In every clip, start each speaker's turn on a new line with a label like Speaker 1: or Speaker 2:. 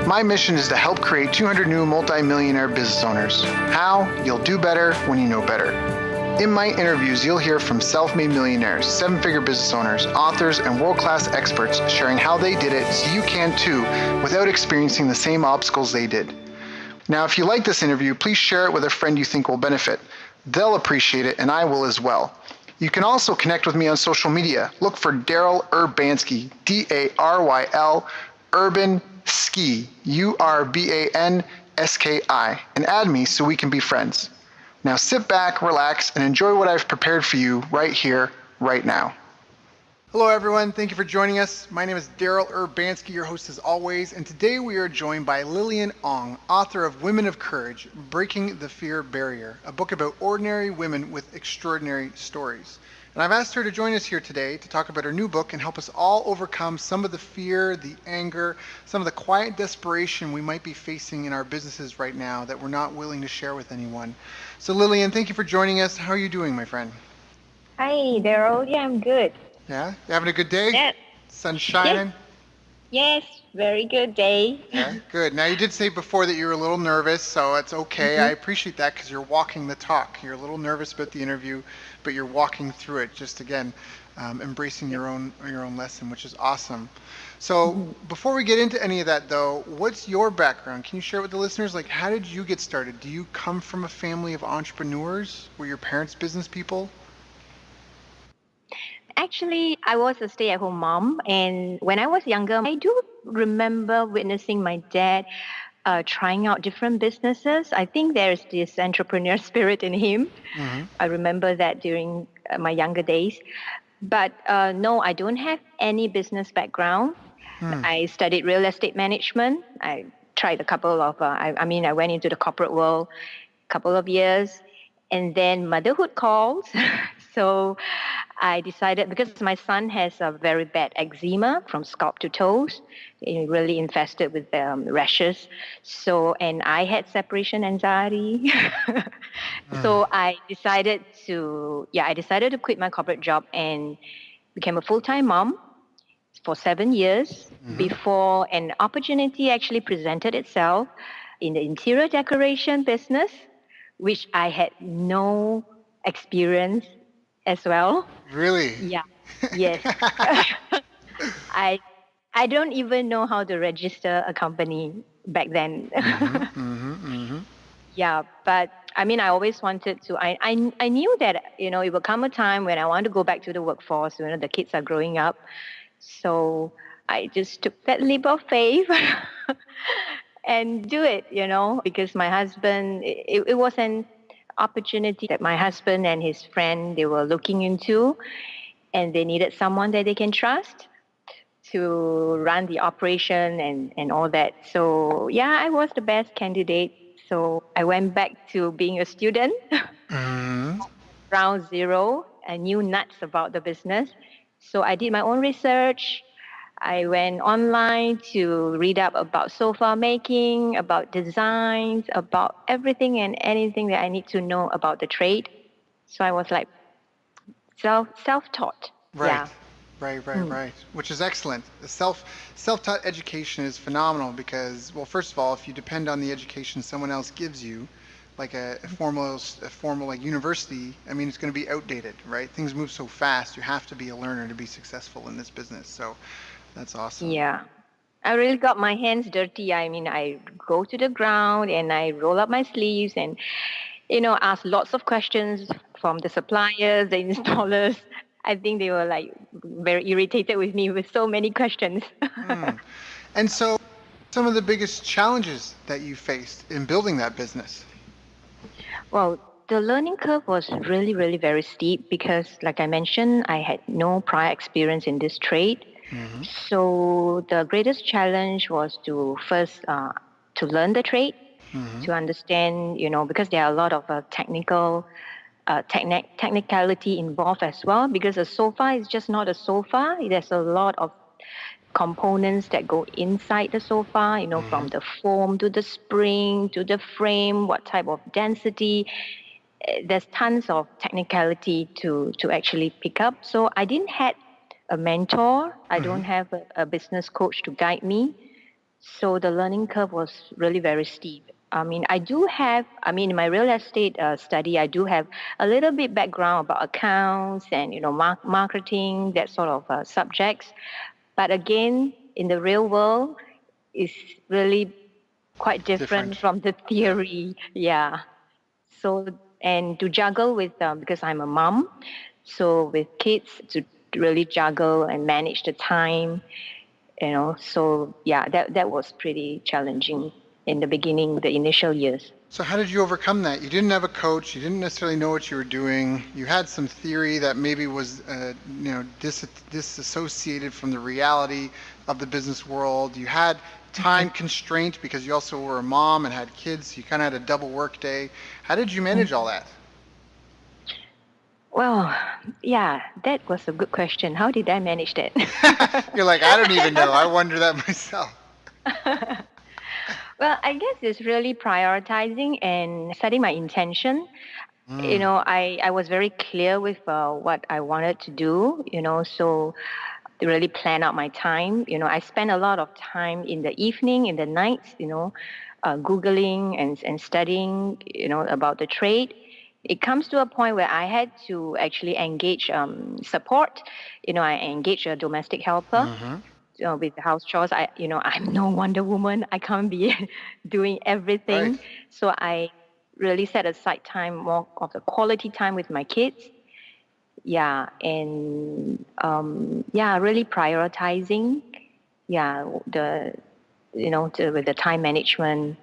Speaker 1: My mission is to help create 200 new multi-millionaire business owners. How? You'll do better when you know better. In my interviews, you'll hear from self-made millionaires, seven-figure business owners, authors, and world-class experts sharing how they did it so you can too without experiencing the same obstacles they did. Now, if you like this interview, please share it with a friend you think will benefit. They'll appreciate it, and I will as well. You can also connect with me on social media. Look for Daryl Urbanski, D-A-R-Y-L, Urban Ski, U-R-B-A-N-S-K-I, and add me so we can be friends. Now sit back, relax, and enjoy what I've prepared for you right here, right now. Hello everyone, thank you for joining us. My name is Daryl Urbanski, your host as always, and today we are joined by Lilian Ong, author of Women of Courage, Breaking the Fear Barrier, a book about ordinary women with extraordinary stories. And I've asked her to join us here today to talk about her new book and help us all overcome some of the fear, the anger, some of the quiet desperation we might be facing in our businesses right now that we're not willing to share with anyone. So Lilian, thank you for joining us. How are you doing, my friend?
Speaker 2: Hi, Daryl. Yeah, I'm good.
Speaker 1: Yeah? You having a good day?
Speaker 2: Yes.
Speaker 1: Sun shining?
Speaker 2: Yes, very good day.
Speaker 1: Yeah, good. Now you did say before that you were a little nervous, so it's okay. I appreciate that because you're walking the talk. You're a little nervous about the interview, but you're walking through it. Just again, embracing your own lesson, which is awesome. So before we get into any of that, though, what's your background? Can you share with the listeners? Like, how did you get started? Do you come from a family of entrepreneurs? Were your parents business people?
Speaker 2: Actually, I was a stay-at-home mom, and when I was younger, I do remember witnessing my dad trying out different businesses. I think there's this entrepreneur spirit in him.
Speaker 1: Mm-hmm.
Speaker 2: I remember that during my younger days. But no, I don't have any business background. I studied real estate management. I tried a couple of, I went into the corporate world a couple of years, and then motherhood calls. So I decided, because my son has a very bad eczema from scalp to toes, really infested with rashes. So, and I had separation anxiety. So I decided to quit my corporate job and became a full-time mom for 7 years before an opportunity actually presented itself in the interior decoration business, which I had no experience as well.
Speaker 1: Really?
Speaker 2: Yeah. Yes. I I don't even know how to register a company back then. Yeah, but I mean, I always wanted to. I knew that it would come a time when I want to go back to the workforce. The kids are growing up, so I just took that leap of faith and do it. Because my husband, it was an opportunity that my husband and his friend they were looking into, and they needed someone that they can trust to run the operation and all that. So yeah, I was the best candidate. So I went back to being a student, ground zero. I knew nuts about the business. So I did my own research. I went online to read up about sofa making, about designs, about everything and anything that I need to know about the trade. So I was like self-taught.
Speaker 1: Right.
Speaker 2: Yeah.
Speaker 1: Right. Which is excellent. The self-taught education is phenomenal because, well, first of all, if you depend on the education someone else gives you, like a formal like university, I mean, it's going to be outdated, right? Things move so fast. You have to be a learner to be successful in this business. So that's awesome.
Speaker 2: Yeah. I really got my hands dirty. I mean, I go to the ground and I roll up my sleeves and, ask lots of questions from the suppliers, the installers. I think they were like very irritated with me with so many questions.
Speaker 1: And so, some of the biggest challenges that you faced in building that business?
Speaker 2: Well, the learning curve was really, really very steep because, like I mentioned, I had no prior experience in this trade. So the greatest challenge was to first to learn the trade, to understand, because there are a lot of technicality involved as well. Because a sofa is just not a sofa. There's a lot of components that go inside the sofa, from the foam to the spring to the frame, what type of density. There's tons of technicality to actually pick up. So I didn't have a mentor. I don't have a business coach to guide me. So the learning curve was really very steep. In my real estate study, I do have a little bit background about accounts and, marketing, that sort of subjects. But again, in the real world, it's really quite different
Speaker 1: Different.
Speaker 2: from the
Speaker 1: Yeah.
Speaker 2: theory. Yeah. So, and to juggle with, because I'm a mom, so with kids, to really juggle and manage the time, so yeah, that was pretty challenging in the beginning, the initial years.
Speaker 1: So how did you overcome that? You didn't have a coach. You didn't necessarily know what you were doing. You had some theory that maybe was, disassociated from the reality of the business world. You had time constraint because you also were a mom and had kids. So you kind of had a double work day. How did you manage all that?
Speaker 2: Well, yeah, that was a good question. How did I manage that?
Speaker 1: You're like, I don't even know. I wonder that myself.
Speaker 2: Well, I guess it's really prioritizing and setting my intention.
Speaker 1: Mm,
Speaker 2: I was very clear with what I wanted to do, so to really plan out my time. I spend a lot of time in the evening, in the nights, Googling and studying, about the trade. It comes to a point where I had to actually engage support. I engaged a domestic helper
Speaker 1: mm-hmm.
Speaker 2: with the house chores. I'm no Wonder Woman. I can't be doing
Speaker 1: Right.
Speaker 2: everything. So I really set aside time, more of the quality time with my kids. Yeah, and yeah, really prioritizing. Yeah, with the time management.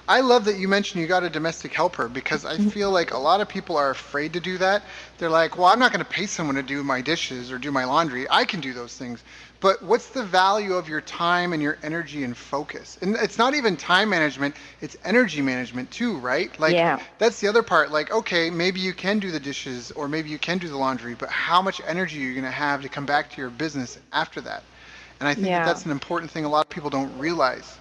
Speaker 1: I love that you mentioned you got a domestic helper because I feel like a lot of people are afraid to do that. They're like, well, I'm not going to pay someone to do my dishes or do my laundry. I can do those things. But what's the value of your time and your energy and focus? And it's not even time management, it's energy management too, right? Like,
Speaker 2: Yeah,
Speaker 1: that's the other part. Like, okay, maybe you can do the dishes or maybe you can do the laundry, but how much energy are you going to have to come back to your business after that? And I think that
Speaker 2: yeah.
Speaker 1: that's an important thing a lot of people don't realize.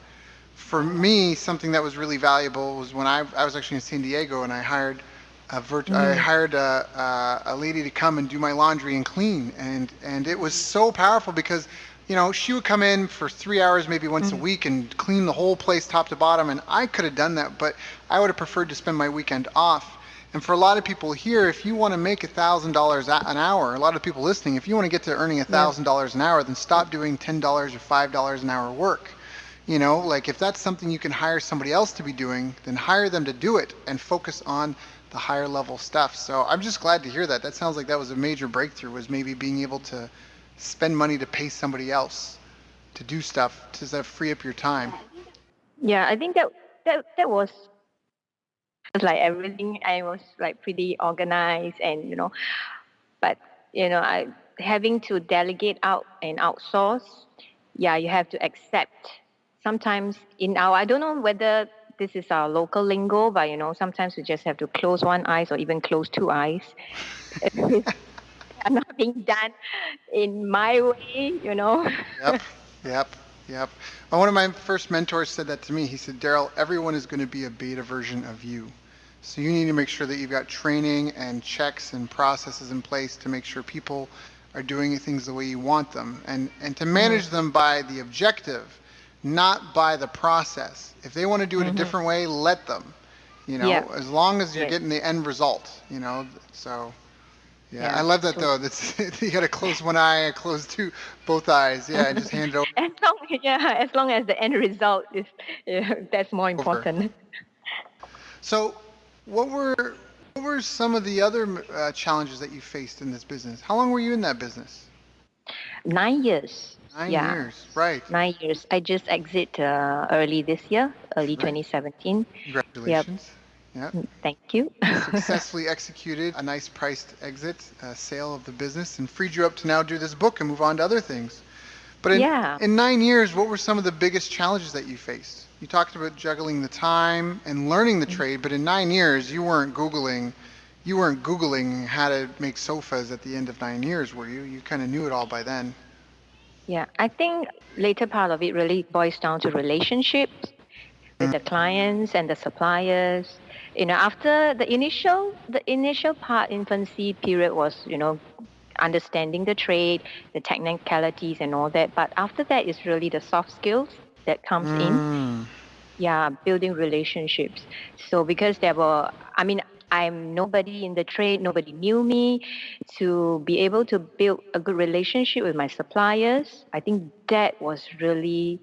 Speaker 1: For me, something that was really valuable was when I was actually in San Diego and I hired
Speaker 2: Mm,
Speaker 1: a lady to come and do my laundry and clean, and it was so powerful because she would come in for 3 hours maybe once a
Speaker 2: mm,
Speaker 1: week and clean the whole place top to bottom, and I could have done that, but I would have preferred to spend my weekend off. And for a lot of people here, if you want to make $1,000 an hour, a lot of people listening, if you want to get to earning a
Speaker 2: yeah,
Speaker 1: thousand dollars an hour, then stop doing $10 or $5 an hour work. Like if that's something you can hire somebody else to be doing, then hire them to do it and focus on the higher level stuff. So I'm just glad to hear that. That sounds like that was a major breakthrough, was maybe being able to spend money to pay somebody else to do stuff to free up your time.
Speaker 2: yeah. I think that was like everything. I was like pretty organized, and but I having to delegate out and outsource. Yeah, you have to accept. Sometimes in our, I don't know whether this is our local lingo, but sometimes we just have to close one eyes or even close two eyes. It's not being done in my way.
Speaker 1: Yep, yep, yep. One of my first mentors said that to me. He said, Daryl, everyone is going to be a beta version of you. So you need to make sure that you've got training and checks and processes in place to make sure people are doing things the way you want them and to
Speaker 2: Hmm.
Speaker 1: manage them by the objective, not by the process. If they want to do it a
Speaker 2: Hmm.
Speaker 1: different way, let them,
Speaker 2: Yeah.
Speaker 1: as long as you're
Speaker 2: Yes.
Speaker 1: getting the end result. So yeah, I
Speaker 2: Yeah.
Speaker 1: love that
Speaker 2: So
Speaker 1: though. That's you got to close one eye, close both eyes. Yeah, and just hand it
Speaker 2: as long as the end result is, yeah, that's more
Speaker 1: over.
Speaker 2: important.
Speaker 1: So, what were some of the other challenges that you faced in this business? How long were you in that business?
Speaker 2: 9 years.
Speaker 1: 9 years,
Speaker 2: Yeah,
Speaker 1: right?
Speaker 2: 9 years. I just exit early this year, early
Speaker 1: Right.
Speaker 2: 2017. Yep.
Speaker 1: Congratulations. Yeah.
Speaker 2: Thank you.
Speaker 1: Successfully executed a nice priced exit, sale of the business, and freed you up to now do this book and move on to other things. But in
Speaker 2: Yeah.
Speaker 1: in 9 years, what were some of the biggest challenges that you faced? You talked about juggling the time and learning the trade, but in 9 years, you weren't Googling how to make sofas at the end of 9 years, were you? You kind of knew it all by then.
Speaker 2: Yeah. I think later part of it really boils down to relationships with the clients and the suppliers. After the initial part, infancy period was, understanding the trade, the technicalities and all that. But after that is really the soft skills. that comes in. Yeah, building relationships. So because I'm nobody in the trade, nobody knew me. To be able to build a good relationship with my suppliers, I think that really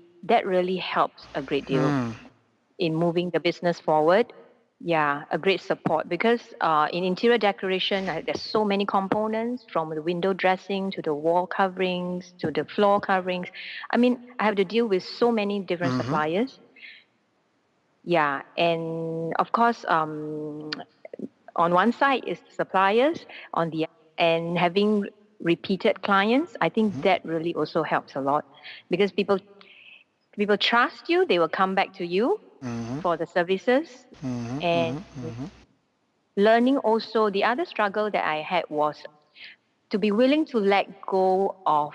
Speaker 2: helps a great deal in moving the business forward. Yeah, a great support because in interior decoration, there's so many components from the window dressing to the wall coverings to the floor coverings. I mean, I have to deal with so many different suppliers. Yeah, and of course, on one side is suppliers, on the and having repeated clients, I think that really also helps a lot because people trust you, they will come back to you for the services, and learning also the other struggle that I had was to be willing to let go of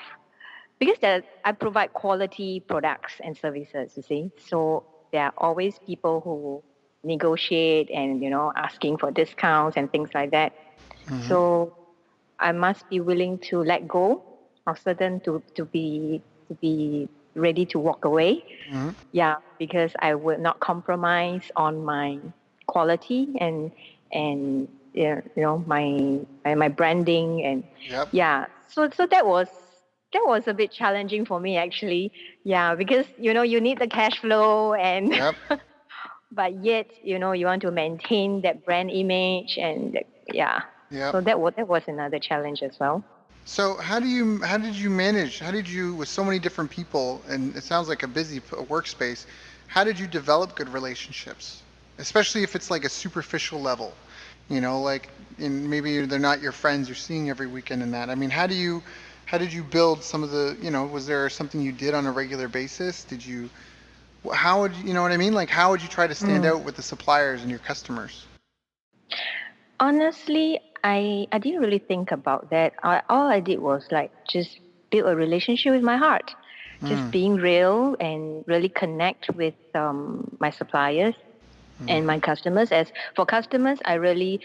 Speaker 2: because I provide quality products and services, you see. So there are always people who negotiate and, asking for discounts and things like that. So I must be willing to let go of certain to be ready to walk away. Yeah, because I will not compromise on my quality and my branding and
Speaker 1: Yep.
Speaker 2: yeah. So that was a bit challenging for me actually. Yeah, because you need the cash flow and
Speaker 1: Yep.
Speaker 2: but yet you want to maintain that brand image and yeah.
Speaker 1: Yep.
Speaker 2: So that was another challenge as well.
Speaker 1: So how did you manage? How did you, with so many different people, and it sounds like a busy workspace, how did you develop good relationships? Especially if it's like a superficial level, like maybe they're not your friends you're seeing every weekend and that. I mean, how did you build some of the, was there something you did on a regular basis? How would you know what I mean? Like how would you try to stand
Speaker 2: Mm.
Speaker 1: out with the suppliers and your customers?
Speaker 2: Honestly, I didn't really think about that. All I did was like just build a relationship with my heart, just
Speaker 1: Mm.
Speaker 2: being real and really connect with my suppliers and my customers. As for customers, I really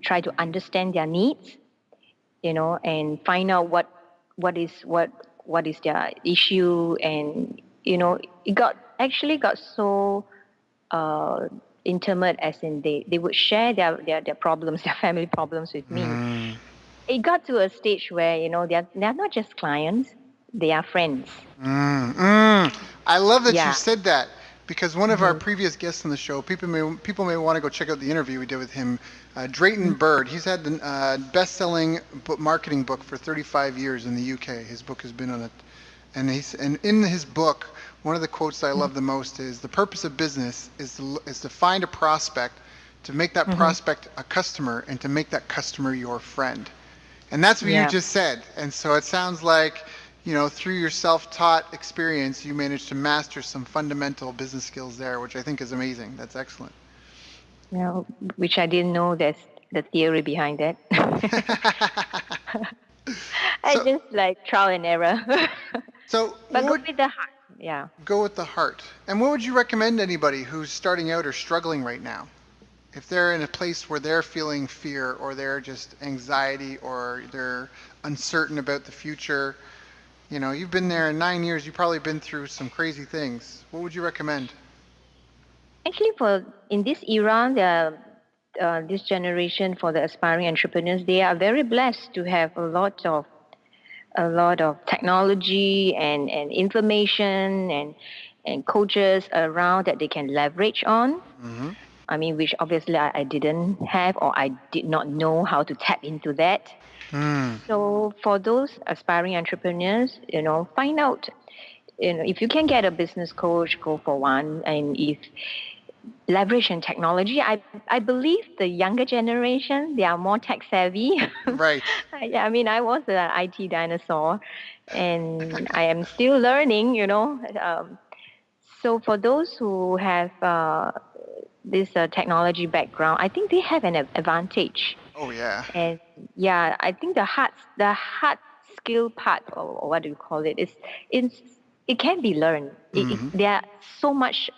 Speaker 2: try to understand their needs, and find out what is their issue, and it got so uh, intimate, as in they would share their problems, their family problems with me.
Speaker 1: Mm.
Speaker 2: It got to a stage where they're not just clients, they are friends.
Speaker 1: I love that you
Speaker 2: Yeah.
Speaker 1: said that because one of our
Speaker 2: Hmm.
Speaker 1: previous guests on the show, people may want to go check out the interview we did with him, Drayton Bird. He's had the best-selling marketing book for 35 years in the UK. His book has been on it, and in his book, one of the quotes that I love the most is the purpose of business is to find a prospect, to make that
Speaker 2: Hmm.
Speaker 1: prospect a customer, and to make that customer your friend. And that's what you
Speaker 2: Yeah.
Speaker 1: just said. And so it sounds like, through your self-taught experience, you managed to master some fundamental business skills there, which I think is amazing. That's excellent.
Speaker 2: Yeah, which I didn't know there's the theory behind that. I
Speaker 1: so,
Speaker 2: just like trial and error.
Speaker 1: so
Speaker 2: But
Speaker 1: what
Speaker 2: go
Speaker 1: would
Speaker 2: with the heart. Yeah.
Speaker 1: go with the heart? And what would you recommend anybody who's starting out or struggling right now? If they're in a place where they're feeling fear or they're just anxiety or they're uncertain about the future, you've been there 9 years, you've probably been through some crazy things. What would you recommend?
Speaker 2: Actually, for in this era, this generation, for the aspiring entrepreneurs, they are very blessed to have a lot of technology and information and coaches around that they can leverage on.
Speaker 1: Mm-hmm.
Speaker 2: I mean, which obviously I didn't have, or I did not know how to tap into that.
Speaker 1: Mm.
Speaker 2: So for those aspiring entrepreneurs, find out, if you can get a business coach, go for one. And if leverage and technology, I believe the younger generation, they are more tech savvy.
Speaker 1: Right.
Speaker 2: Yeah, I mean, I was an IT dinosaur, and I am still learning. So for those who have this technology background, I think they have an advantage.
Speaker 1: Oh yeah.
Speaker 2: And yeah, I think the hard skill part, or what do you call it, it's it can be learned.
Speaker 1: Mm-hmm.
Speaker 2: There are so much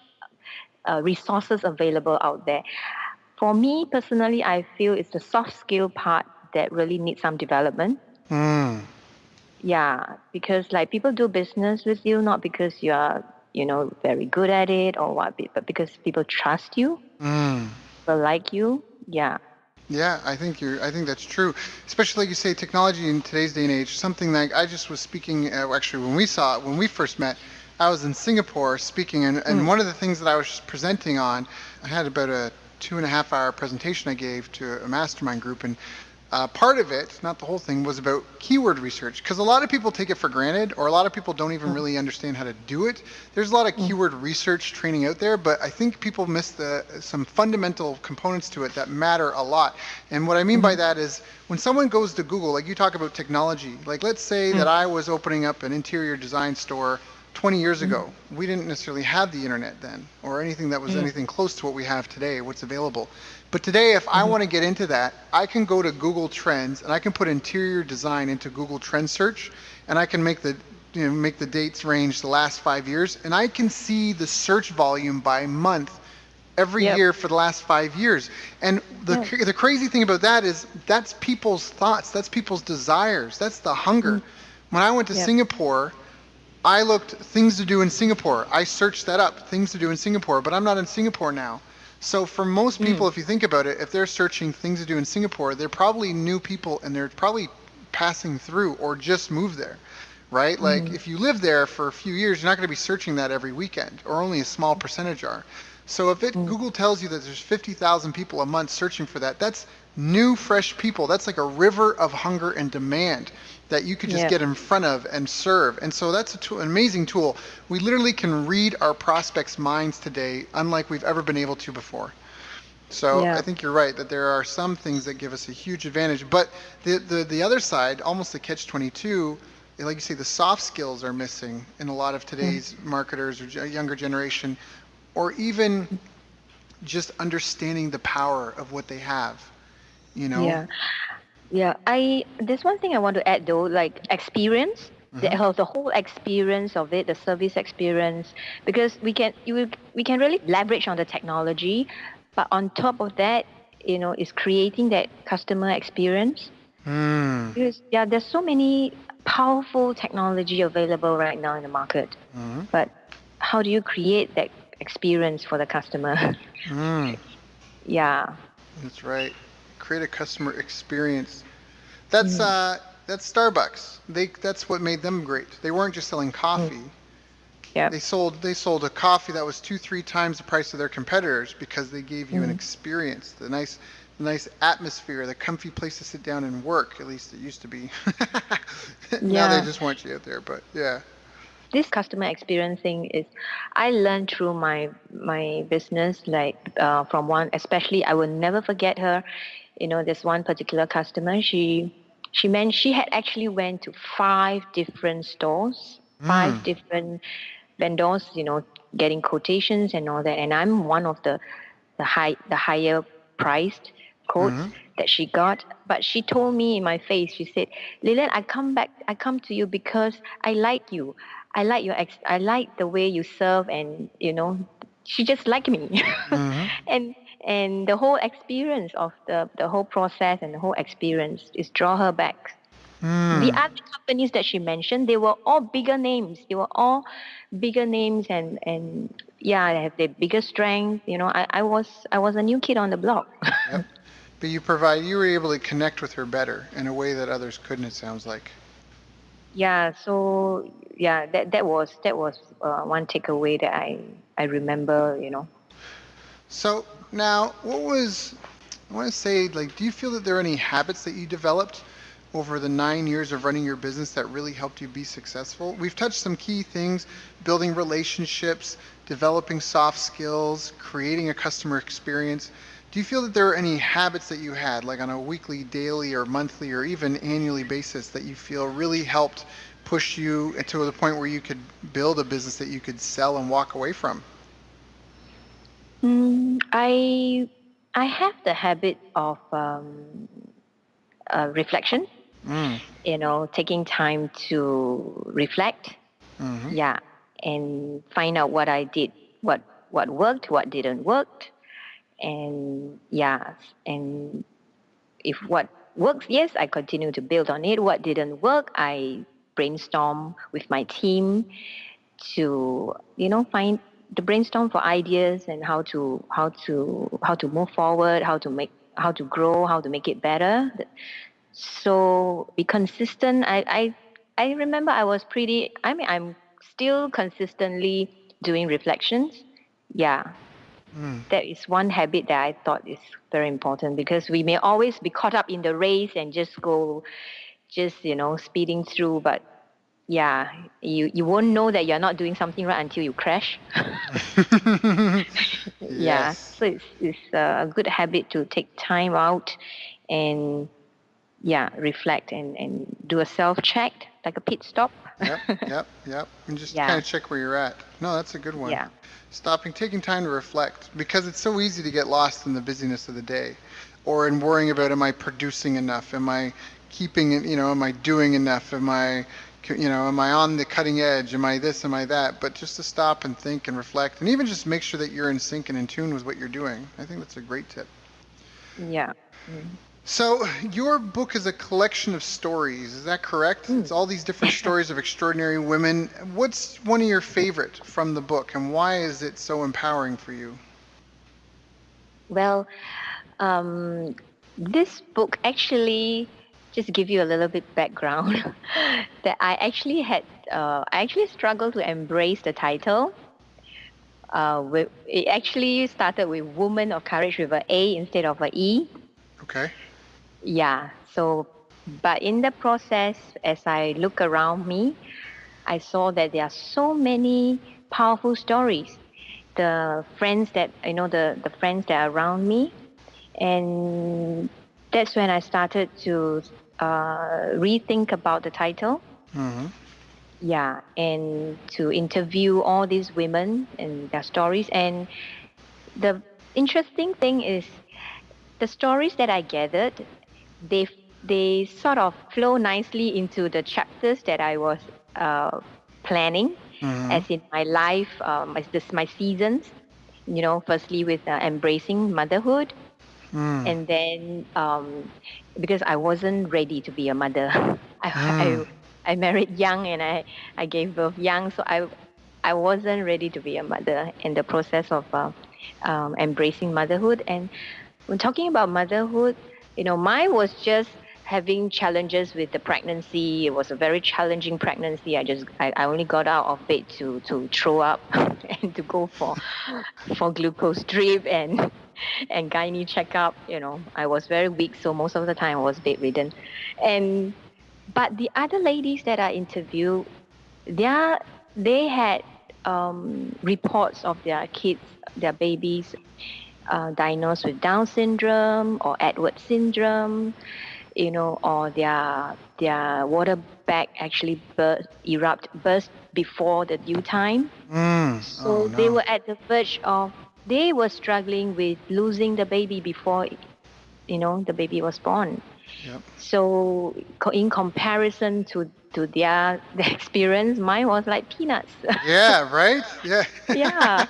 Speaker 2: resources available out there. For me personally, I feel it's the soft skill part that really needs some development.
Speaker 1: Mm.
Speaker 2: Yeah, because like people do business with you not because you are very good at it or what, but because people trust you,
Speaker 1: Mm.
Speaker 2: people like you. Yeah.
Speaker 1: Yeah, I think that's true. Especially like you say, technology in today's day and age, something that I just was speaking, actually when we first met, I was in Singapore speaking, and
Speaker 2: Mm.
Speaker 1: one of the things that I was presenting on, I had about a 2.5 hour presentation I gave to a mastermind group, and part of it, not the whole thing, was about keyword research because a lot of people take it for granted, or a lot of people don't even
Speaker 2: Mm.
Speaker 1: really understand how to do it. There's a lot of
Speaker 2: Mm.
Speaker 1: keyword research training out there, but I think people miss some fundamental components to it that matter a lot. And what I mean by
Speaker 2: Mhm.
Speaker 1: that is when someone goes to Google, like you talk about technology, like let's say that
Speaker 2: Mm.
Speaker 1: I was opening up an interior design store 20 years
Speaker 2: Mm.
Speaker 1: ago. We didn't necessarily have the internet then, or anything that was
Speaker 2: Mm.
Speaker 1: anything close to what we have today, what's available. But today, if I
Speaker 2: Mhm.
Speaker 1: want to get into that, I can go to Google Trends and I can put interior design into Google Trend search, and I can make the dates range the last 5 years, and I can see the search volume by month every
Speaker 2: Yep.
Speaker 1: year for the last 5 years. And
Speaker 2: Yep.
Speaker 1: the crazy thing about that is that's people's thoughts, that's people's desires, that's the hunger.
Speaker 2: Mm.
Speaker 1: When I went to
Speaker 2: Yep.
Speaker 1: Singapore, I looked things to do in Singapore. I searched that up, things to do in Singapore, but I'm not in Singapore now. So for most people,
Speaker 2: Mm.
Speaker 1: if you think about it, if they're searching things to do in Singapore, they're probably new people and they're probably passing through or just moved there, right? Like
Speaker 2: Mhm.
Speaker 1: if you live there for a few years, you're not going to be searching that every weekend, or only a small percentage are. So if
Speaker 2: Mm.
Speaker 1: Google tells you that there's 50,000 people a month searching for that, that's new, fresh people. That's like a river of hunger and demand that you could just
Speaker 2: Yep.
Speaker 1: get in front of and serve. And so that's an amazing tool. We literally can read our prospects' minds today, unlike we've ever been able to before. So I
Speaker 2: Yeah.
Speaker 1: think you're right that there are some things that give us a huge advantage. But the other side, almost the catch 22, like you say, the soft skills are missing in a lot of
Speaker 2: Mm.
Speaker 1: today's marketers or younger generation, or even just understanding the power of what they have, you know?
Speaker 2: Yeah. Yeah, I there's one thing I want to add though, like experience,
Speaker 1: Hmm.
Speaker 2: the whole experience of it, the service experience, because we can really leverage on the technology, but on top of that, is creating that customer experience.
Speaker 1: Hmm.
Speaker 2: Because yeah, there's so many powerful technology available right now in the market,
Speaker 1: Hmm.
Speaker 2: but how do you create that experience for the customer?
Speaker 1: Hmm.
Speaker 2: Yeah.
Speaker 1: That's right. Create a customer experience. That's
Speaker 2: Mm.
Speaker 1: uh that's Starbucks. That's what made them great. They weren't just selling
Speaker 2: Mm.
Speaker 1: coffee.
Speaker 2: Yep.
Speaker 1: They sold a coffee that was 2-3 times the price of their competitors because they gave you an
Speaker 2: Mm.
Speaker 1: experience, the nice atmosphere, the comfy place to sit down and work. At least it used to be. Now they
Speaker 2: Yeah.
Speaker 1: just want you out there, but yeah.
Speaker 2: This customer experience thing is I learned through my business, like from one, especially I will never forget her. This one particular customer, she had actually went to 5 different stores,
Speaker 1: Mm.
Speaker 2: 5 different vendors, getting quotations and all that, and I'm one of the higher priced quotes
Speaker 1: Mm-hmm.
Speaker 2: that she got. But she told me in my face, she said, Lilian, I come to you because I like you. I like the way you serve, and she just liked me.
Speaker 1: Mm-hmm.
Speaker 2: and and the whole experience of the whole process and the whole experience is draw her back. The
Speaker 1: Mm.
Speaker 2: other companies that she mentioned, they were all bigger names. They were all bigger names, and yeah, they have the bigger strength. I was a new kid on the block.
Speaker 1: Yep. But you were able to connect with her better in a way that others couldn't, it sounds like.
Speaker 2: Yeah, so yeah, that was one takeaway that I remember.
Speaker 1: So now, I want to say, like, do you feel that there are any habits that you developed over the 9 years of running your business that really helped you be successful? We've touched some key things: building relationships, developing soft skills, creating a customer experience. Do you feel that there are any habits that you had, like on a weekly, daily, or monthly, or even annually basis, that you feel really helped push you to the point where you could build a business that you could sell and walk away from?
Speaker 2: I have the habit of reflection.
Speaker 1: Mm.
Speaker 2: Taking time to reflect.
Speaker 1: Mm-hmm.
Speaker 2: Yeah, and find out what I did, what worked, what didn't work, and yeah, and if what works, yes, I continue to build on it. What didn't work, I brainstorm with my team to find the brainstorm for ideas and how to move forward, how to grow, how to make it better. So be consistent. I remember I was pretty. I mean, I'm still consistently doing reflections. Yeah, that is one habit that I thought is very important, because we may always be caught up in the race and just speeding through, but yeah, you won't know that you're not doing something right until you crash. Yeah,
Speaker 1: Yes.
Speaker 2: so it's a good habit to take time out and yeah, reflect and do a self check, like a pit stop.
Speaker 1: Yep, yep. And just kind
Speaker 2: Yeah,
Speaker 1: of check where you're at. No, that's a good one.
Speaker 2: yeah,
Speaker 1: Stopping, taking time to reflect, because it's so easy to get lost in the busyness of the day, or in worrying about, am I producing enough? Am I keeping it, am I doing enough? Am I on the cutting edge? Am I this? Am I that? But just to stop and think and reflect, and even just make sure that you're in sync and in tune with what you're doing. I think that's a great tip.
Speaker 2: yeah. Mm.
Speaker 1: So, your book is a collection of stories, is that correct?
Speaker 2: Mm.
Speaker 1: It's all these different stories of extraordinary women. What's one of your favorite from the book, and why is it so empowering for you?
Speaker 2: Well, um, this book actually, just give you a little bit background, that I actually struggled to embrace the title. It actually started with Woman of Courage with a A instead of a E.
Speaker 1: Okay.
Speaker 2: Yeah. So, but in the process, as I look around me, I saw that there are so many powerful stories. The friends that the friends that are around me, and that's when I started to rethink about the title.
Speaker 1: Mm-hmm.
Speaker 2: Yeah, and to interview all these women and their stories. And the interesting thing is, the stories that I gathered, they they sort of flow nicely into the chapters that I was uh, planning,
Speaker 1: Mm-hmm.
Speaker 2: as in my life, my seasons. Firstly with embracing motherhood,
Speaker 1: Mm.
Speaker 2: and then because I wasn't ready to be a mother, I,
Speaker 1: Mm.
Speaker 2: I I married young, and I gave birth young, so I wasn't ready to be a mother. In the process of embracing motherhood, and when talking about motherhood, mine was just having challenges with the pregnancy. It was a very challenging pregnancy. I only got out of bed to throw up and to go for glucose drip and gynae checkup. I was very weak, so most of the time I was bedridden. And but the other ladies that I interviewed, they had reports of their kids, their babies, diagnosed with Down syndrome or Edward syndrome, or their water bag actually burst before the due time.
Speaker 1: Mm. Oh
Speaker 2: So they
Speaker 1: no.
Speaker 2: were at the verge of, they were struggling with losing the baby before the baby was born.
Speaker 1: Yep.
Speaker 2: So in comparison to their experience, mine was like peanuts.
Speaker 1: Yeah. Right. Yeah.
Speaker 2: Yeah.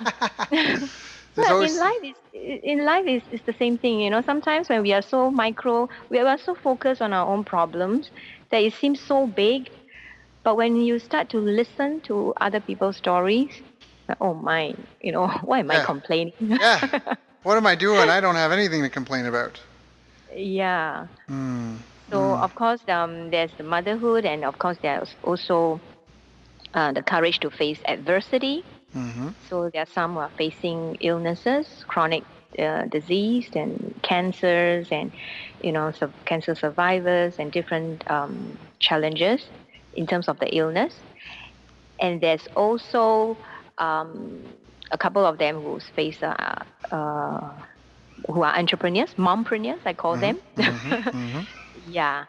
Speaker 1: There's
Speaker 2: But in
Speaker 1: always.
Speaker 2: life is the same thing. Sometimes when we are so micro, we are so focused on our own problems that it seems so big. But when you start to listen to other people's stories, like, oh my, why am I
Speaker 1: Yeah.
Speaker 2: complaining?
Speaker 1: Yeah. What am I doing? I don't have anything to complain about.
Speaker 2: Yeah.
Speaker 1: Mm.
Speaker 2: So
Speaker 1: Mm.
Speaker 2: of course, there's the motherhood, and of course there's also the courage to face adversity.
Speaker 1: Mm-hmm.
Speaker 2: So there are some who are facing illnesses, chronic disease, and cancers, and cancer survivors, and different challenges in terms of the illness. And there's also a couple of them uh, who are entrepreneurs, mompreneurs, I call
Speaker 1: Mm-hmm.
Speaker 2: them.
Speaker 1: Mm-hmm. Mm-hmm.
Speaker 2: Yeah.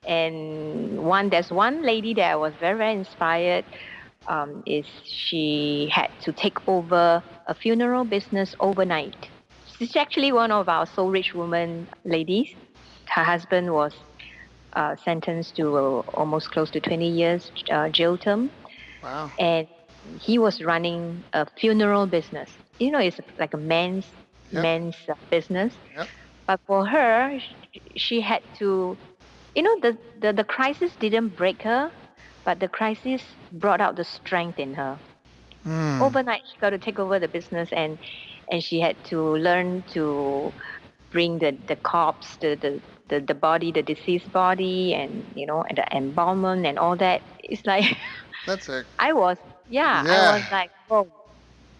Speaker 2: And there's one lady that I was very, very inspired. Is she had to take over a funeral business overnight. She's actually one of our So Rich Woman ladies. Her husband was sentenced to almost close to 20 years jail term,
Speaker 1: Wow.
Speaker 2: and he was running a funeral business. It's like a
Speaker 1: Yep.
Speaker 2: man's business.
Speaker 1: Yep.
Speaker 2: But for her, she had to, the crisis didn't break her, but the crisis brought out the strength in her.
Speaker 1: Mm.
Speaker 2: Overnight, she got to take over the business, and she had to learn to bring the corpse, the body, the deceased body, and and the embalmment and all that. It's like
Speaker 1: That's a
Speaker 2: I was, yeah, I
Speaker 1: yeah,
Speaker 2: was like, whoa,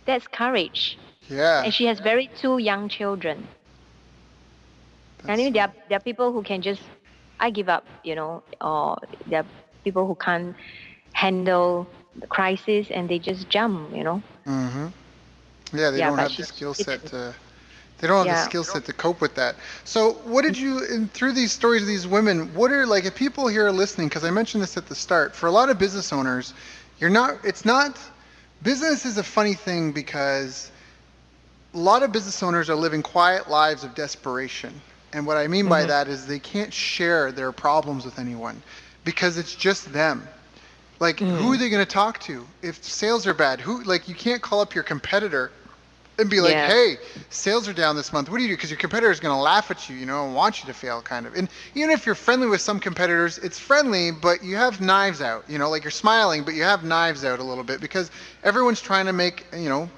Speaker 2: that's courage.
Speaker 1: yeah.
Speaker 2: And she has very two young children. I
Speaker 1: That's
Speaker 2: mean,
Speaker 1: sweet.
Speaker 2: there are people who can just, I give up, or there are people who can't handle the crisis and they just jump.
Speaker 1: Mm-hmm. Yeah, they
Speaker 2: Yeah,
Speaker 1: don't
Speaker 2: but
Speaker 1: have the
Speaker 2: she
Speaker 1: skill
Speaker 2: did
Speaker 1: set
Speaker 2: it.
Speaker 1: to. They don't have the
Speaker 2: Yeah.
Speaker 1: skill set to cope with that. So, what did you, through these stories of these women, what are, like, if people here are listening, because I mentioned this at the start, for a lot of business owners, it's not, business is a funny thing because a lot of business owners are living quiet lives of desperation. And what I mean by
Speaker 2: Mm-hmm.
Speaker 1: that is they can't share their problems with anyone because it's just them. Like, who are
Speaker 2: Mm.
Speaker 1: they going to talk to if sales are bad? Who, like, you can't call up your competitor and be like,
Speaker 2: Yeah.
Speaker 1: hey, sales are down this month. What do you do? Because your competitor is going to laugh at you, and want you to fail, kind of. And even if you're friendly with some competitors, it's friendly, but you have knives out. Like you're smiling, but you have knives out a little bit because everyone's trying to make,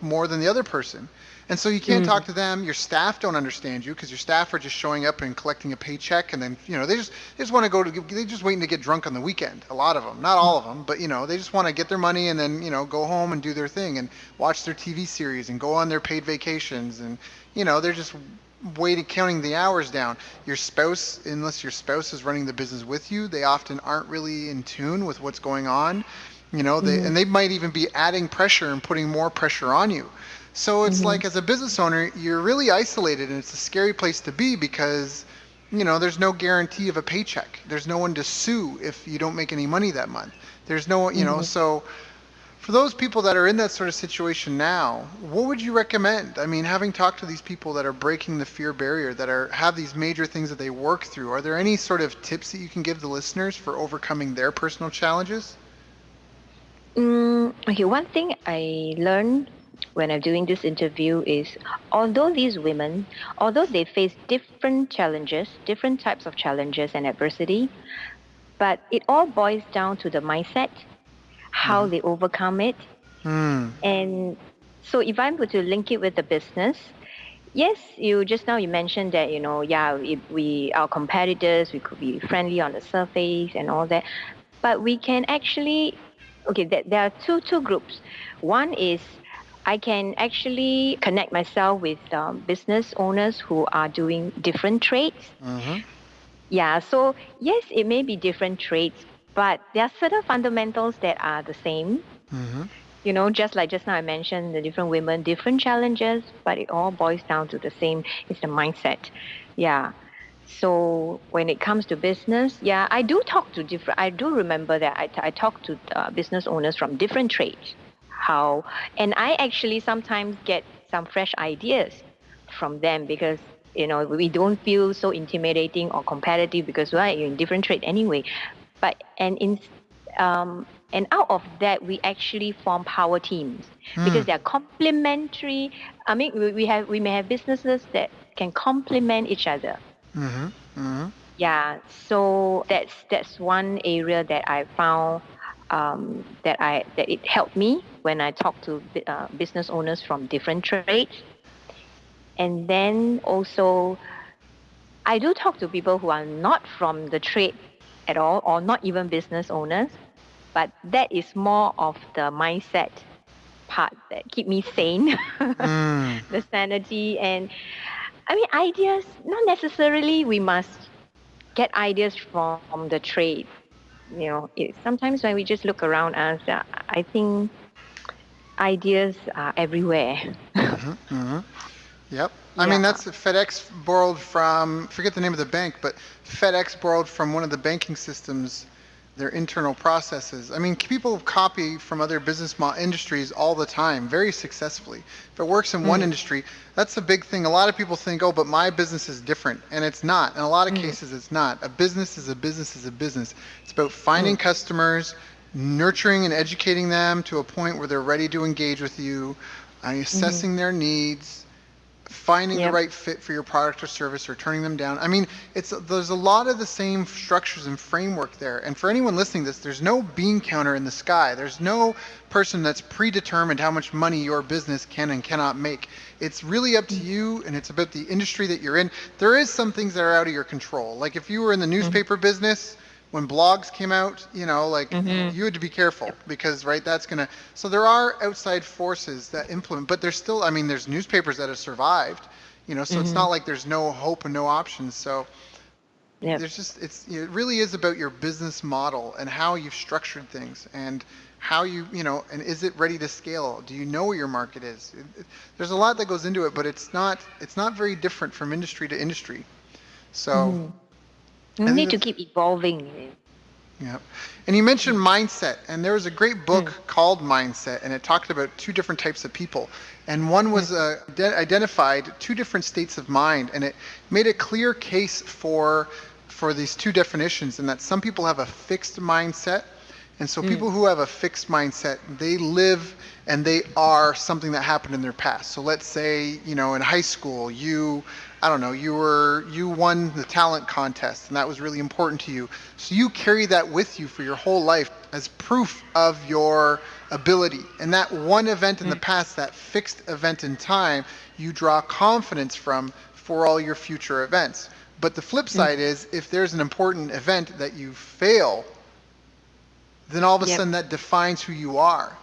Speaker 1: more than the other person. And so you can't talk
Speaker 2: Mm.
Speaker 1: to them. Your staff don't understand you because your staff are just showing up and collecting a paycheck, and then they just want to they just waiting to get drunk on the weekend. A lot of them, not all of them, but they just want to get their money and then go home and do their thing and watch their TV series and go on their paid vacations, and they're just waiting, counting the hours down. Your spouse, unless your spouse is running the business with you, they often aren't really in tune with what's going on.
Speaker 2: Mm.
Speaker 1: They might even be adding pressure and putting more pressure on you. So it's
Speaker 2: Mm-hmm.
Speaker 1: like, as a business owner, you're really isolated, and it's a scary place to be because there's no guarantee of a paycheck. There's no one to sue if you don't make any money that month. There's no,
Speaker 2: Mm-hmm.
Speaker 1: so for those people that are in that sort of situation now, what would you recommend? I mean, having talked to these people that are breaking the fear barrier, that have these major things that they work through, are there any sort of tips that you can give the listeners for overcoming their personal challenges?
Speaker 2: Okay, one thing I learned when I'm doing this interview is although these women, although they face different challenges, different types of challenges and adversity, but it all boils down to the mindset, how
Speaker 1: Mm-hmm.
Speaker 2: they overcome it.
Speaker 1: Hmm.
Speaker 2: And so if I'm going to link it with the business, yes, you just now you mentioned that, yeah, if we our competitors, we could be friendly on the surface and all that, but we can actually, okay, there are two groups. One is I can actually connect myself with business owners who are doing different trades.
Speaker 1: Mm-hmm.
Speaker 2: Yeah, so yes, it may be different trades, but there are certain fundamentals that are the same.
Speaker 1: Mm-hmm.
Speaker 2: Just like just now I mentioned the different women, different challenges, but it all boils down to the same. It's the mindset. Yeah. So when it comes to business, yeah, I do talk to different. I do remember that I talk to business owners from different trades. How and I actually sometimes get some fresh ideas from them because we don't feel so intimidating or competitive because you're in different trade anyway. But and out of that we actually form power teams
Speaker 1: Hmm.
Speaker 2: because they're complementary. I mean, we may have businesses that can complement each other.
Speaker 1: Mm-hmm. Mm-hmm.
Speaker 2: Yeah, so that's one area that I found that it helped me when I talk to business owners from different trades. And then also I do talk to people who are not from the trade at all or not even business owners, but that is more of the mindset part that keep me sane,
Speaker 1: Mm.
Speaker 2: the sanity. And I mean, ideas, not necessarily we must get ideas from the trade. Sometimes when we just look around us, I think ideas are everywhere.
Speaker 1: Mm-hmm. Mm-hmm. Yep. I mean,
Speaker 2: Yeah.
Speaker 1: that's FedEx borrowed from, forget the name of the bank, but FedEx borrowed from one of the banking systems, their internal processes. I mean, people copy from other industries all the time, very successfully. If it works in one
Speaker 2: Mm,
Speaker 1: industry, that's a big thing. A lot of people think, oh, but my business is different. And it's not. In a lot of
Speaker 2: mm,
Speaker 1: cases, it's not. A business is a business is a business. It's about finding
Speaker 2: mm,
Speaker 1: customers, nurturing and educating them to a point where they're ready to engage with you,
Speaker 2: mm,
Speaker 1: assessing their needs, finding the
Speaker 2: Yep.
Speaker 1: right fit for your product or service or turning them down. I mean, there's a lot of the same structures and framework there. And for anyone listening to this, there's no bean counter in the sky. There's no person that's predetermined how much money your business can and cannot make. It's really up to you, and it's about the industry that you're in. There is some things that are out of your control. Like if you were in the newspaper business, when blogs came out, like
Speaker 2: Mm-hmm.
Speaker 1: you had to be careful
Speaker 2: Yep.
Speaker 1: because, right, that's gonna. So there are outside forces that implement, but there's still. I mean, there's newspapers that have survived, so it's
Speaker 2: Mm-hmm.
Speaker 1: not like there's no hope and no options. So
Speaker 2: Yep.
Speaker 1: there's just it really is about your business model and how you've structured things and how and is it ready to scale? Do you know where your market is? There's a lot that goes into it, but it's not very different from industry to industry. So
Speaker 2: Mm-hmm.
Speaker 1: I
Speaker 2: You
Speaker 1: think
Speaker 2: need to
Speaker 1: that's.
Speaker 2: keep evolving.
Speaker 1: Yeah. And you mentioned mindset, and there was a great book
Speaker 2: Mm.
Speaker 1: called Mindset, and it talked about two different types of people. And one
Speaker 2: Mm.
Speaker 1: was identified two different states of mind, and it made a clear case for these two definitions, and that some people have a fixed mindset. And so
Speaker 2: Mm.
Speaker 1: people who have a fixed mindset, they live and they are something that happened in their past. So let's say, in high school, I don't know, you won the talent contest and that was really important to you. So you carry that with you for your whole life as proof of your ability. And that one event in the
Speaker 2: Mm.
Speaker 1: past, that fixed event in time, you draw confidence from for all your future events. But the flip
Speaker 2: Mm.
Speaker 1: side is if there's an important event that you fail, then all of a
Speaker 2: Yep.
Speaker 1: sudden that defines who you are.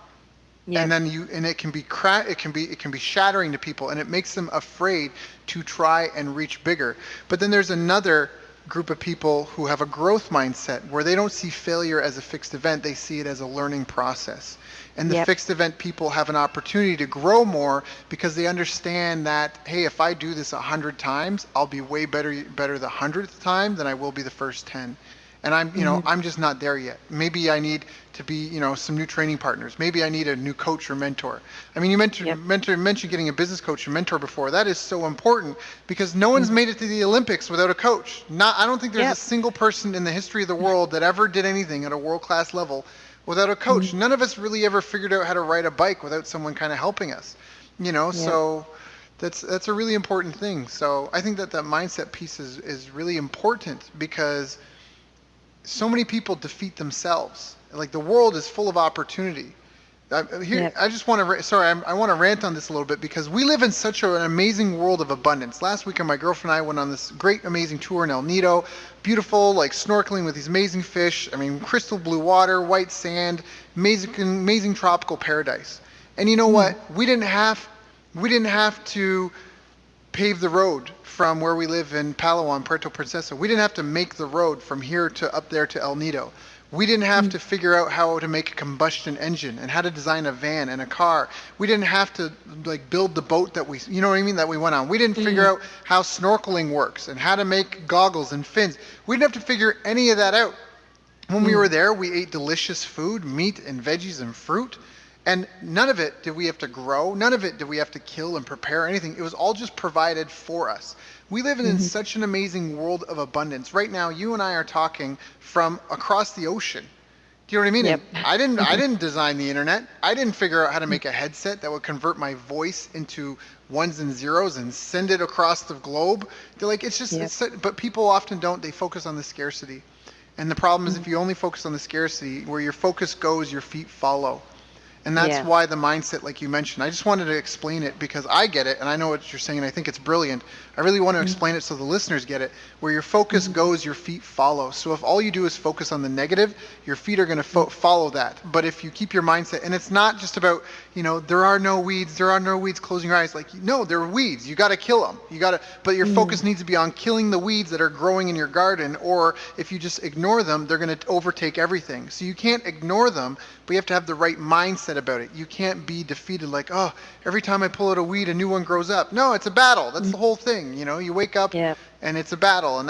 Speaker 1: And
Speaker 2: Yep.
Speaker 1: then it can be it can be shattering to people, and it makes them afraid to try and reach bigger. But then there's another group of people who have a growth mindset where they don't see failure as a fixed event, they see it as a learning process. And the
Speaker 2: Yep.
Speaker 1: fixed event people have an opportunity to grow more because they understand that, hey, if I do this 100 times, I'll be way better the 100th time than I will be the first 10. And
Speaker 2: Mm-hmm.
Speaker 1: I'm just not there yet. Maybe I need to be, some new training partners. Maybe I need a new coach or mentor. I mean, you
Speaker 2: Yep.
Speaker 1: mentioned getting a business coach or mentor before. That is so important because no one's
Speaker 2: Mm.
Speaker 1: made it to the Olympics without a coach. I don't think there's a
Speaker 2: Yep.
Speaker 1: single person in the history of the world that ever did anything at a world-class level without a coach.
Speaker 2: Mm.
Speaker 1: None of us really ever figured out how to ride a bike without someone kind of helping us.
Speaker 2: Yep.
Speaker 1: So that's a really important thing. So I think that mindset piece is really important because so many people defeat themselves. Like the world is full of opportunity.
Speaker 2: Yep.
Speaker 1: I just want to. Sorry, I want to rant on this a little bit because we live in such an amazing world of abundance. Last weekend, my girlfriend and I went on this great, amazing tour in El Nido. Beautiful, like snorkeling with these amazing fish. I mean, crystal blue water, white sand, amazing tropical paradise. And you know
Speaker 2: Mm.
Speaker 1: what? We didn't have to pave the road from where we live in Palawan, Puerto Princesa. We didn't have to make the road from here to up there to El Nido. We didn't have
Speaker 2: Mm.
Speaker 1: to figure out how to make a combustion engine and how to design a van and a car. We didn't have to like build the boat that you know what I mean, that we went on. We didn't figure
Speaker 2: Mm.
Speaker 1: out how snorkeling works and how to make goggles and fins. We didn't have to figure any of that out. When we were
Speaker 2: Mm.
Speaker 1: there, we ate delicious food, meat and veggies and fruit. And none of it did we have to grow. None of it did we have to kill and prepare anything. It was all just provided for us. We live in
Speaker 2: Mhm.
Speaker 1: such an amazing world of abundance. Right now, you and I are talking from across the ocean. Do you know what I mean?
Speaker 2: Yep.
Speaker 1: And I didn't design the internet. I didn't figure out how to make a headset that would convert my voice into ones and zeros and send it across the globe. They're like, it's just,
Speaker 2: Yep.
Speaker 1: but people often don't. They focus on the scarcity. And the problem is
Speaker 2: Mm.
Speaker 1: if you only focus on the scarcity, where your focus goes, your feet follow. And that's
Speaker 2: Yeah.
Speaker 1: why the mindset, like you mentioned, I just wanted to explain it because I get it and I know what you're saying and I think it's brilliant. I really want to
Speaker 2: Mm.
Speaker 1: explain it so the listeners get it. Where your focus goes, your feet follow. So if all you do is focus on the negative, your feet are going to follow that. But if you keep your mindset, and it's not just about, there are no weeds, closing your eyes. Like, no, there are weeds. You got to kill them. But your focus needs to be on killing the weeds that are growing in your garden. Or if you just ignore them, they're going to overtake everything. So you can't ignore them, but you have to have the right mindset about it. You can't be defeated like, oh, every time I pull out a weed, a new one grows up. No, it's a battle. That's the whole thing. You wake up
Speaker 2: Yep.
Speaker 1: and it's a battle, and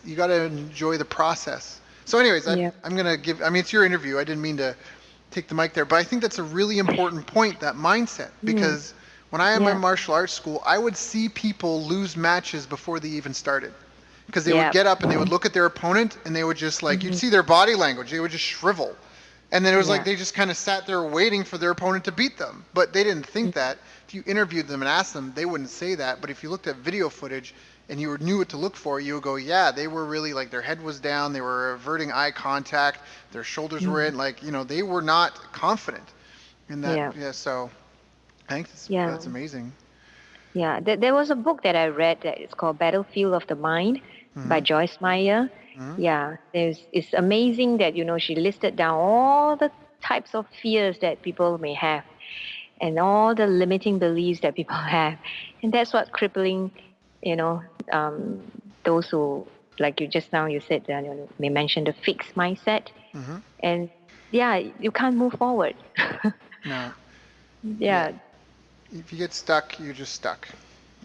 Speaker 1: you got to enjoy the process. So anyways,
Speaker 2: Yep.
Speaker 1: I'm going to it's your interview. I didn't mean to take the mic there, but I think that's a really important point, that mindset, because when I am in
Speaker 2: Yeah.
Speaker 1: martial arts school, I would see people lose matches before they even started. Because they would
Speaker 2: Yep.
Speaker 1: get up and they would look at their opponent and they would just you'd see their body language. They would just shrivel. And then it was like
Speaker 2: Yeah.
Speaker 1: they just kind of sat there waiting for their opponent to beat them. But they didn't think that. If you interviewed them and asked them, they wouldn't say that. But if you looked at video footage and you knew what to look for, you would go, yeah, they were really like their head was down, they were averting eye contact, their shoulders were in,
Speaker 2: Mm.
Speaker 1: like, they were not confident in that.
Speaker 2: Yeah.
Speaker 1: Yeah, so I think
Speaker 2: Yeah.
Speaker 1: that's amazing.
Speaker 2: Yeah. There was a book that I read that is called Battlefield of the Mind by
Speaker 1: Hmm.
Speaker 2: Joyce Meyer.
Speaker 1: Hmm.
Speaker 2: Yeah. It's amazing that, she listed down all the types of fears that people may have and all the limiting beliefs that people have. And that's what crippling, you know, those who, like you just now, you said, may mention the fixed mindset.
Speaker 1: Hmm.
Speaker 2: And yeah, you can't move forward.
Speaker 1: No. Yeah.
Speaker 2: Yeah.
Speaker 1: If you get stuck, you're just stuck.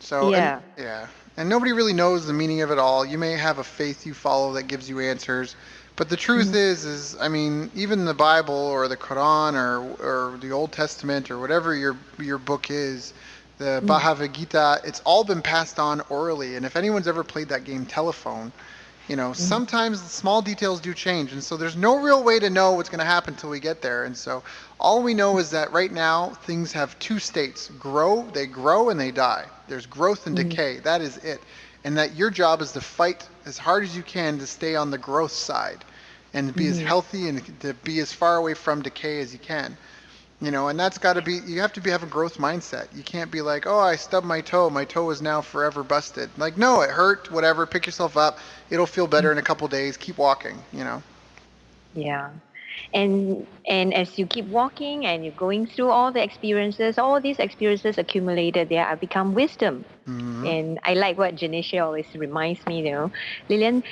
Speaker 1: So, and
Speaker 2: Yeah.
Speaker 1: yeah, and nobody really knows the meaning of it all. You may have a faith you follow that gives you answers, but the truth
Speaker 2: Mhm.
Speaker 1: is, I mean, even the Bible or the Quran or the Old Testament or whatever your book is, the
Speaker 2: Mm.
Speaker 1: Bhagavad Gita, it's all been passed on orally. And if anyone's ever played that game Telephone,
Speaker 2: Mm.
Speaker 1: sometimes the small details do change, and so there's no real way to know what's going to happen until we get there. And so all we know is that right now things have two states: they grow, and they die. There's growth and
Speaker 2: Mm.
Speaker 1: decay. That is it. And that your job is to fight as hard as you can to stay on the growth side and be as
Speaker 2: Mhm.
Speaker 1: healthy and to be as far away from decay as you can. And that's got to be, you have to have a growth mindset. You can't be like, oh, I stubbed my toe. My toe is now forever busted. Like, no, it hurt, whatever. Pick yourself up. It'll feel better in a couple days. Keep walking.
Speaker 2: Yeah. And as you keep walking and you're going through all these experiences accumulated, they have become wisdom.
Speaker 1: Hmm.
Speaker 2: And I like what Janisha always reminds me, Lillian,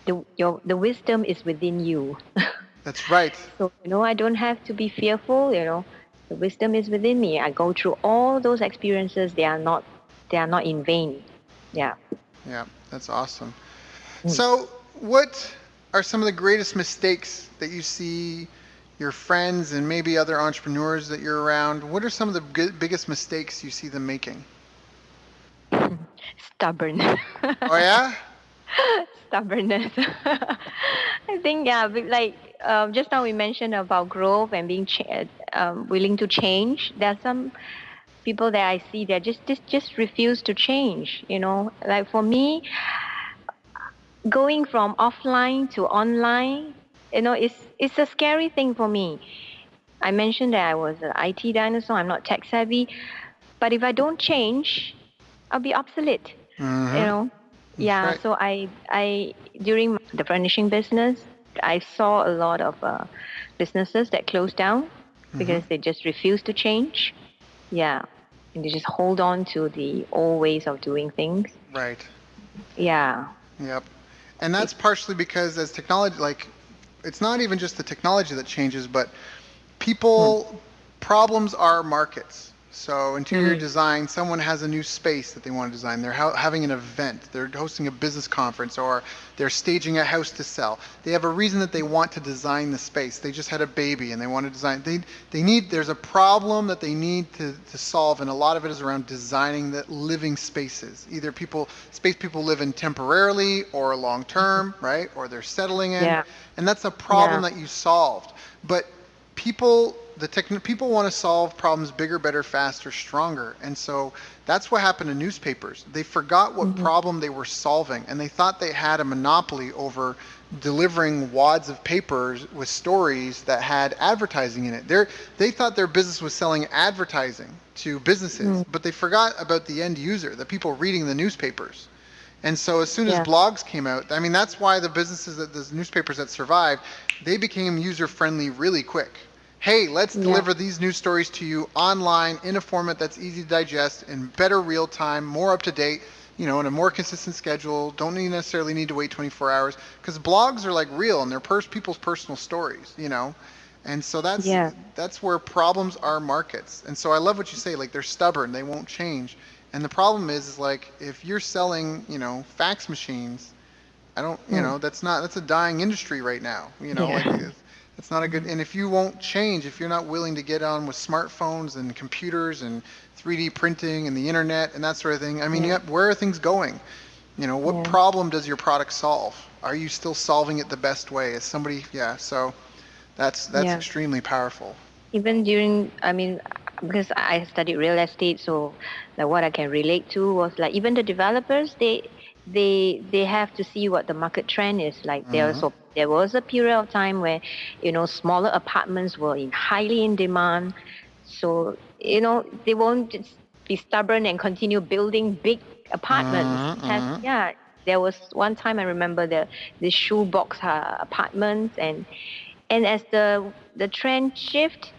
Speaker 2: the wisdom is within you.
Speaker 1: That's right.
Speaker 2: So, I don't have to be fearful, the wisdom is within me. I go through all those experiences. They are not in vain. Yeah.
Speaker 1: Yeah, that's awesome.
Speaker 2: Mm.
Speaker 1: So, what are some of the greatest mistakes that you see your friends and maybe other entrepreneurs that you're around? What are some of the biggest mistakes you see them making?
Speaker 2: Stubborn.
Speaker 1: Oh, yeah?
Speaker 2: Stubbornness. I think, yeah, like just now we mentioned about growth and being willing to change. There are some people that I see that just refuse to change. Like for me, going from offline to online, it's a scary thing for me. I mentioned that I was an IT dinosaur. I'm not tech savvy, but if I don't change, I'll be obsolete. You
Speaker 1: Mm-hmm.
Speaker 2: know,
Speaker 1: That's
Speaker 2: yeah.
Speaker 1: right.
Speaker 2: So I during the furnishing business, I saw a lot of businesses that closed down
Speaker 1: Mm-hmm.
Speaker 2: because they just refuse to change. Yeah, and they just hold on to the old ways of doing things.
Speaker 1: Right.
Speaker 2: Yeah.
Speaker 1: Yep. And
Speaker 2: It,
Speaker 1: that's partially because as technology, like, it's not even just the technology that changes, but
Speaker 2: mm,
Speaker 1: problems are markets. So interior
Speaker 2: mm,
Speaker 1: design, someone has a new space that they want to design. They're having an event. They're hosting a business conference, or they're staging a house to sell. They have a reason that they want to design the space. They just had a baby and they want to design. There's a problem that they need to solve, and a lot of it is around designing the living spaces. Either space people live in temporarily or long term, right? Or they're settling in.
Speaker 2: yeah.
Speaker 1: And that's a problem
Speaker 2: Yeah.
Speaker 1: that you solved. But people want to solve problems bigger, better, faster, stronger. And so that's what happened to newspapers. They forgot what
Speaker 2: Hmm.
Speaker 1: problem they were solving, and they thought they had a monopoly over delivering wads of papers with stories that had advertising in it. They thought their business was selling advertising to businesses,
Speaker 2: Mm,
Speaker 1: but they forgot about the end user, the people reading the newspapers. And so as soon as
Speaker 2: yeah.
Speaker 1: blogs came out, I mean, that's why the newspapers that survived, they became user friendly really quick. Hey, let's
Speaker 2: Yeah.
Speaker 1: deliver these news stories to you online in a format that's easy to digest, in better real time, more up to date, in a more consistent schedule. Don't necessarily need to wait 24 hours, because blogs are like real and they're people's personal stories. And so
Speaker 2: Yeah.
Speaker 1: that's where problems are markets. And so I love what you say, like they're stubborn, they won't change. And the problem is like if you're selling, fax machines, I don't,
Speaker 2: Mm,
Speaker 1: that's a dying industry right now. Like
Speaker 2: yeah.
Speaker 1: it's not a good. And if you won't change, if you're not willing to get on with smartphones and computers and 3D printing and the internet and that sort of thing, I mean,
Speaker 2: Yeah.
Speaker 1: where are things going? What
Speaker 2: Yeah.
Speaker 1: problem does your product solve? Are you still solving it the best way? Is somebody, yeah. So That's
Speaker 2: Yeah.
Speaker 1: extremely powerful.
Speaker 2: Even during, I mean, because I studied real estate, so like what I can relate to was like even the developers, they have to see what the market trend is like.
Speaker 1: Hmm.
Speaker 2: There was a period of time where, smaller apartments were highly in demand. So, they won't just be stubborn and continue building big apartments.
Speaker 1: Hmm.
Speaker 2: It has,
Speaker 1: Hmm.
Speaker 2: yeah. There was one time I remember the shoebox apartments, and as the trend shift,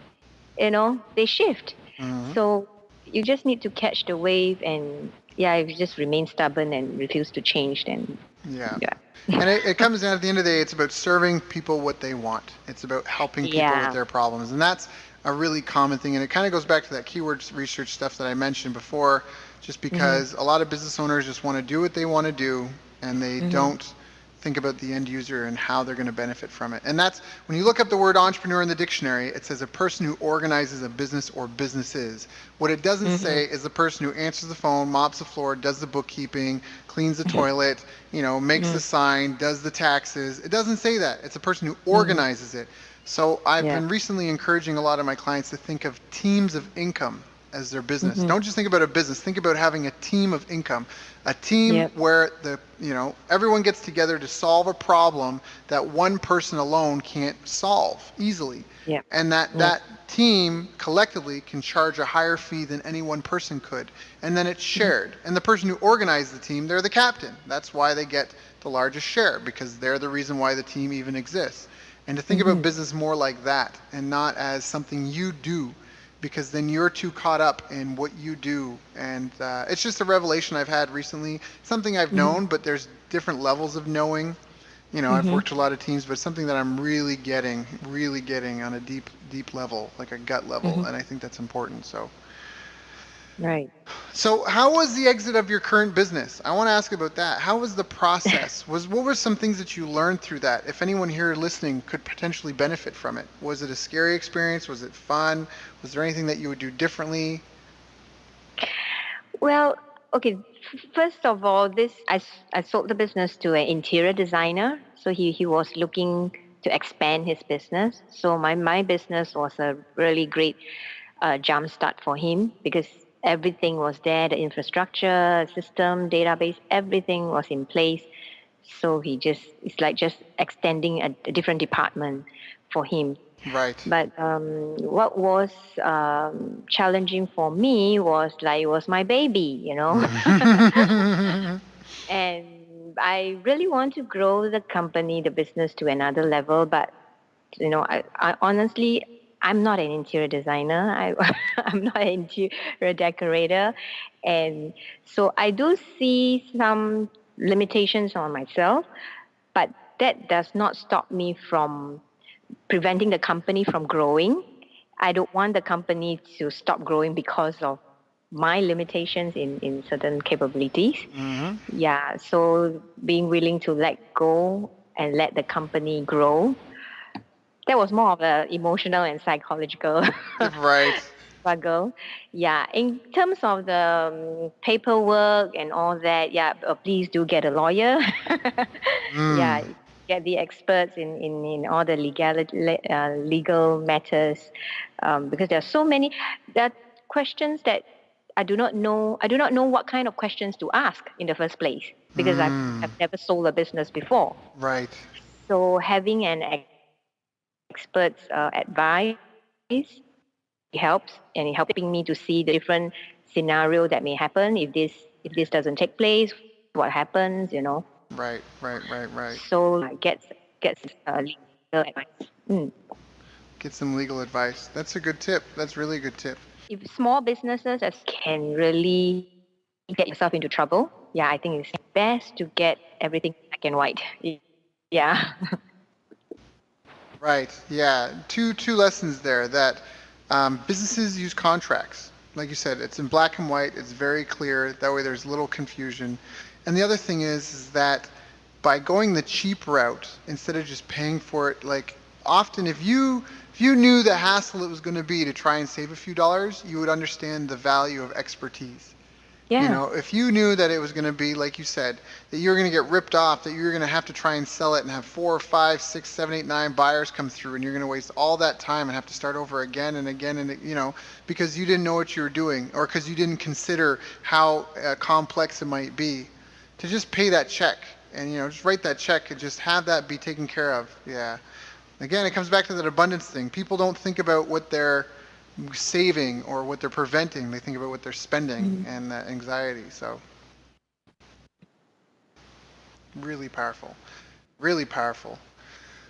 Speaker 2: they shift.
Speaker 1: Hmm.
Speaker 2: So you just need to catch the wave, and yeah, if you just remain stubborn and refuse to change, then
Speaker 1: Yeah.
Speaker 2: yeah.
Speaker 1: And it comes down at the end of the day, it's about serving people what they want. It's about helping people with
Speaker 2: Yeah.
Speaker 1: their problems. And that's a really common thing. And it kind of goes back to that keywords research stuff that I mentioned before, just
Speaker 2: Mhm.
Speaker 1: because a lot of business owners just want to do what they want to do and they
Speaker 2: Mhm.
Speaker 1: don't think about the end user and how they're going to benefit from it. And that's when you look up the word entrepreneur in the dictionary, it says a person who organizes a business or businesses. What it doesn't
Speaker 2: Mhm.
Speaker 1: say is the person who answers the phone, mops the floor, does the bookkeeping, cleans the toilet, makes the
Speaker 2: Mhm.
Speaker 1: sign, does the taxes. It doesn't say that. It's a person who
Speaker 2: Mhm.
Speaker 1: organizes it. So I've
Speaker 2: Yeah.
Speaker 1: been recently encouraging a lot of my clients to think of teams of income as their business.
Speaker 2: Mhm.
Speaker 1: Don't just think about a business, think about having a team of income. A team
Speaker 2: Yep.
Speaker 1: where everyone gets together to solve a problem that one person alone can't solve easily.
Speaker 2: Yep.
Speaker 1: And that
Speaker 2: Yep.
Speaker 1: that team collectively can charge a higher fee than any one person could. And then it's
Speaker 2: Mhm.
Speaker 1: shared. And the person who organized the team, they're the captain. That's why they get the largest share, because they're the reason why the team even exists. And to think about
Speaker 2: Mhm.
Speaker 1: business more like that and not as something you do, because then you're too caught up in what you do. And it's just a revelation I've had recently, something I've
Speaker 2: Mhm.
Speaker 1: known, but there's different levels of knowing. I've
Speaker 2: Mhm.
Speaker 1: worked with a lot of teams, but it's something that I'm really getting on a deep, deep level, like a gut level,
Speaker 2: Mhm.
Speaker 1: and I think that's important.
Speaker 2: Right.
Speaker 1: So how was the exit of your current business? I want to ask about that. How was the process? What were some things that you learned through that? If anyone here listening could potentially benefit from it, was it a scary experience? Was it fun? Was there anything that you would do differently?
Speaker 2: Well, okay. First of all, I sold the business to an interior designer. So he was looking to expand his business. So my business was a really great jump start for him because everything was there, the infrastructure, system, database, everything was in place. So it's like just extending a different department for him.
Speaker 1: Right.
Speaker 2: But what was challenging for me was like it was my baby, and I really want to grow the company, the business to another level. But I honestly, I'm not an interior designer. I'm not an interior decorator, and so I do see some limitations on myself. But that does not stop me from preventing the company from growing. I don't want the company to stop growing because of my limitations in certain capabilities.
Speaker 1: Hmm.
Speaker 2: Yeah, so being willing to let go and let the company grow, that was more of a emotional and psychological
Speaker 1: Right.
Speaker 2: struggle. Yeah, in terms of the paperwork and all that, yeah, please do get a lawyer.
Speaker 1: Mm.
Speaker 2: Yeah, get the experts in all the legal matters, because there are so many that questions that I do not know what kind of questions to ask in the first place because I've
Speaker 1: Mm.
Speaker 2: never sold a business before.
Speaker 1: Right.
Speaker 2: So having an expert's advice helps, and it helping me to see the different scenario that may happen if this doesn't take place, what happens.
Speaker 1: Right. Right. Right. Right.
Speaker 2: So gets legal advice. Mm.
Speaker 1: Get some legal advice. That's a good tip. That's really a good tip.
Speaker 2: If small businesses as can really get yourself into trouble, yeah, I think it's best to get everything black and white. Yeah.
Speaker 1: Right. Yeah. Two lessons there. That businesses use contracts. Like you said, it's in black and white. It's very clear. That way, there's little confusion. And the other thing is that by going the cheap route instead of just paying for it, like often if you knew the hassle it was going to be to try and save a few dollars, you would understand the value of expertise. You
Speaker 2: Yeah.
Speaker 1: know, if you knew that it was going to be, like you said, that you were going to get ripped off, that you were going to have to try and sell it and have 4, 5, 6, 7, 8, 9 buyers come through, and you're going to waste all that time and have to start over again and again, and you know, because you didn't know what you were doing, or because you didn't consider how complex it might be, to just pay that check and, you know, just write that check and just have that be taken care of. Yeah. Again, it comes back to that abundance thing. People don't think about what they're saving or what they're preventing. They think about what they're spending
Speaker 2: Mm.
Speaker 1: and that anxiety. So really powerful. Really powerful.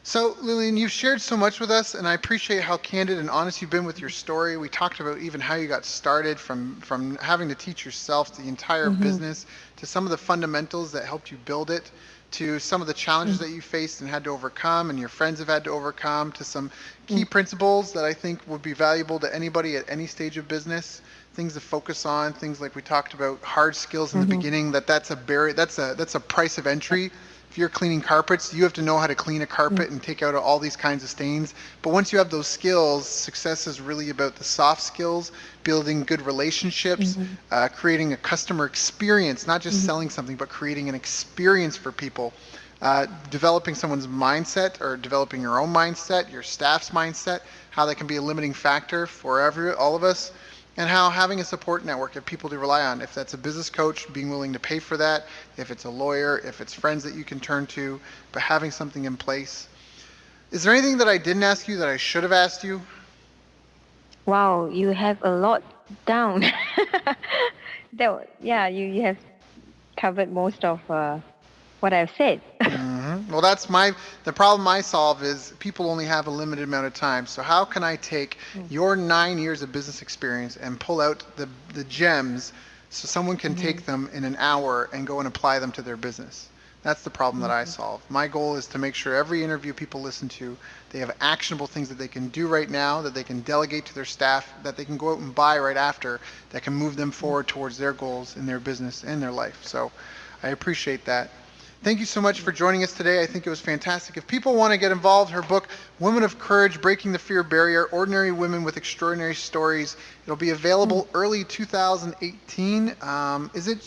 Speaker 1: So, Lillian, you've shared so much with us, and I appreciate how candid and honest you've been with your story. We talked about even how you got started from having to teach yourself the entire
Speaker 2: Mm-hmm.
Speaker 1: business to some of the fundamentals that helped you build it, to some of the challenges that you faced and had to overcome, and your friends have had to overcome, to some key
Speaker 2: Mm-hmm.
Speaker 1: principles that I think would be valuable to anybody at any stage of business. Things to focus on, things like we talked about, hard skills in the
Speaker 2: Mm-hmm.
Speaker 1: beginning. That's a barrier. That's a price of entry. If you're cleaning carpets, you have to know how to clean a carpet and take out all these kinds of stains. But once you have those skills, success is really about the soft skills, building good relationships,
Speaker 2: Mm-hmm.
Speaker 1: creating a customer experience, not just
Speaker 2: Mm-hmm.
Speaker 1: selling something, but creating an experience for people. Developing someone's mindset or developing your own mindset, your staff's mindset, how that can be a limiting factor for all of us, and how having a support network of people to rely on, if that's a business coach, being willing to pay for that, if it's a lawyer, if it's friends that you can turn to, but having something in place. Is there anything that I didn't ask you that I should have asked you?
Speaker 2: Wow, you have a lot down. Yeah, you have covered most of what I've said.
Speaker 1: Well, the problem I solve is people only have a limited amount of time. So how can I take
Speaker 2: Mm.
Speaker 1: your 9 years of business experience and pull out the gems so someone can
Speaker 2: Mhm.
Speaker 1: take them in an hour and go and apply them to their business? That's the problem that I
Speaker 2: Mhm.
Speaker 1: solve. My goal is to make sure every interview people listen to, they have actionable things that they can do right now, that they can delegate to their staff, that they can go out and buy right after, that can move them forward towards their goals in their business and their life. So I appreciate that. Thank you so much for joining us today. I think it was fantastic. If people want to get involved, her book, Women of Courage, Breaking the Fear Barrier, Ordinary Women with Extraordinary Stories, it'll be available early 2018. Is it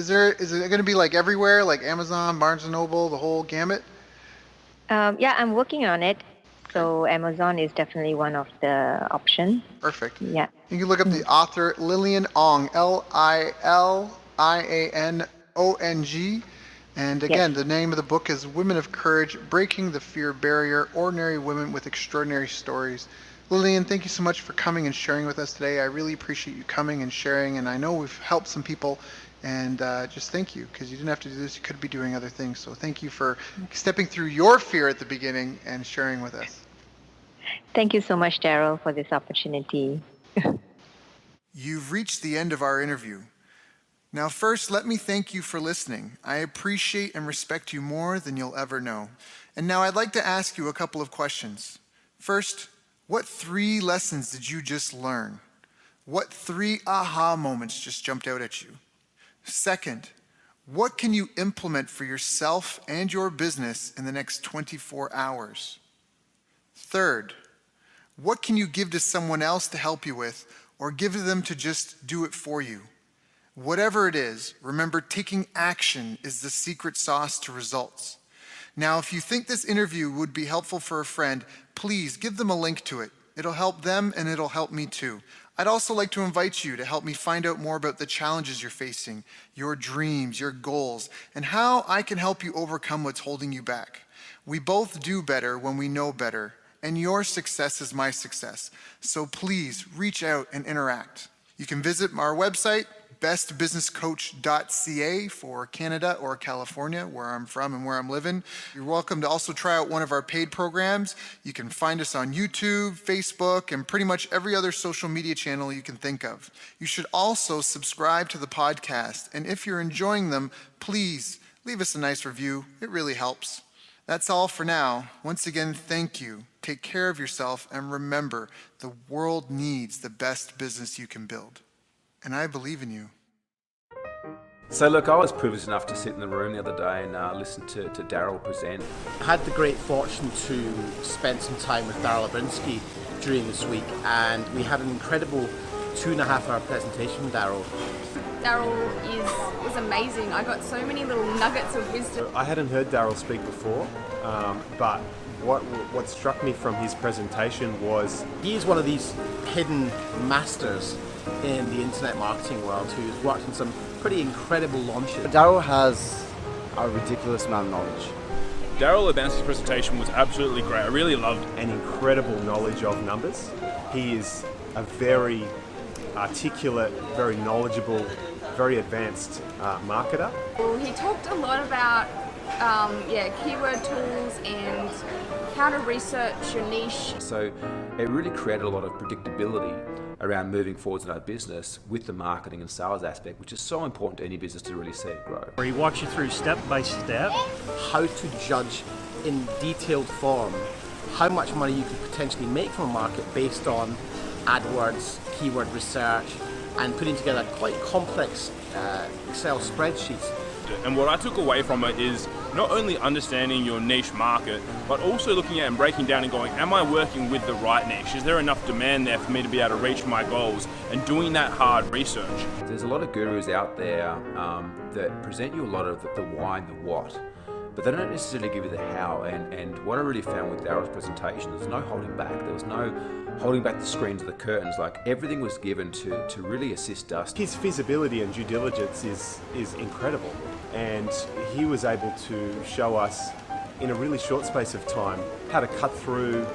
Speaker 1: going to be like everywhere, like Amazon, Barnes& and Noble, the whole gamut?
Speaker 2: Yeah, I'm working on it.
Speaker 1: Okay,
Speaker 2: So Amazon is definitely one of the options.
Speaker 1: perfect.
Speaker 2: Yeah.
Speaker 1: You can look up the
Speaker 2: Mm.
Speaker 1: author, Lilian Ong, LiliaNong. And
Speaker 2: Yes.
Speaker 1: again, the name of the book is Women of Courage, Breaking the Fear Barrier, Ordinary Women with Extraordinary Stories. Lillian, thank you so much for coming and sharing with us today. I really appreciate you coming and sharing, and I know we've helped some people, and just thank you, because you didn't have to do this. You could be doing other things. So thank you for stepping through your fear at the beginning and sharing with us.
Speaker 2: Thank you so much, Daryl, for this opportunity.
Speaker 1: You've reached the end of our interview. Now, first, let me thank you for listening. I appreciate and respect you more than you'll ever know. And now I'd like to ask you a couple of questions. First, what 3 lessons did you just learn? What 3 aha moments just jumped out at you? Second, what can you implement for yourself and your business in the next 24 hours? Third, what can you give to someone else to help you with, or give to them to just do it for you? Whatever it is, remember, taking action is the secret sauce to results. Now, if you think this interview would be helpful for a friend, please give them a link to it. It'll help them and it'll help me too. I'd also like to invite you to help me find out more about the challenges you're facing, your dreams, your goals, and how I can help you overcome what's holding you back. We both do better when we know better, and your success is my success. So please reach out and interact. You can visit our website, bestbusinesscoach.ca for Canada or California, where I'm from and where I'm living. You're welcome to also try out one of our paid programs. You can find us on YouTube, Facebook, and pretty much every other social media channel you can think of. You should also subscribe to the podcast, and if you're enjoying them, please leave us a nice review. It really helps. That's all for now. Once again, thank you. Take care of yourself, and remember, the world needs the best business you can build. And I believe in you.
Speaker 3: So look, I was privileged enough to sit in the room the other day and listen to Daryl present.
Speaker 4: I had the great fortune to spend some time with Daryl Abrinsky during this week, and we had an incredible 2.5-hour presentation with Daryl.
Speaker 5: Daryl was amazing. I got so many little nuggets of wisdom.
Speaker 6: I hadn't heard Daryl speak before, but what struck me from his presentation was
Speaker 4: He is one of these hidden masters in the internet marketing world who's worked on some pretty incredible launches.
Speaker 7: Daryl has a ridiculous amount of knowledge.
Speaker 8: Daryl Urbanski's presentation was absolutely great. I really loved it.
Speaker 6: an incredible knowledge of numbers. He is a very articulate, very knowledgeable, very advanced marketer.
Speaker 5: Well, he talked a lot about keyword tools and how to research your niche.
Speaker 3: So it really created a lot of predictability around moving forwards in our business with the marketing and sales aspect, which is so important to any business to really see it grow.
Speaker 9: Where he walks you through step by step.
Speaker 4: How to judge in detailed form how much money you could potentially make from a market based on AdWords, keyword research, and putting together quite complex Excel spreadsheets.
Speaker 8: And what I took away from it is not only understanding your niche market, but also looking at and breaking down and going, am I working with the right niche? Is there enough demand there for me to be able to reach my goals? And doing that hard research.
Speaker 3: There's a lot of gurus out there that present you a lot of the why and the what, but they don't necessarily give you the how. And what I really found with Daryl's presentation, there's no holding back. There was no holding back the screens or the curtains. Like, everything was given to really assist us.
Speaker 6: His feasibility and due diligence is incredible, and he was able to show us in a really short space of time how to cut through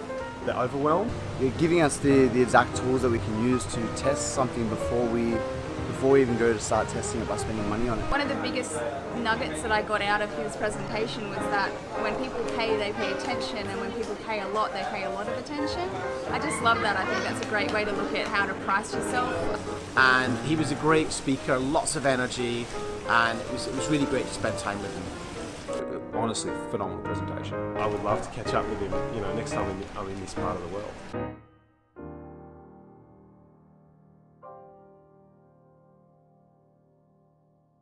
Speaker 6: the overwhelm.
Speaker 7: You're giving us the exact tools that we can use to test something before we even go to start testing it by spending money on it.
Speaker 5: One of the biggest nuggets that I got out of his presentation was that when people pay, they pay attention, and when people pay a lot, they pay a lot of attention. I just love that. I think that's a great way to look at how to price yourself.
Speaker 4: And he was a great speaker, lots of energy, and it was really great to spend time with him.
Speaker 3: Honestly, phenomenal presentation.
Speaker 6: I would love to catch up with him, next time I'm in this part of the world.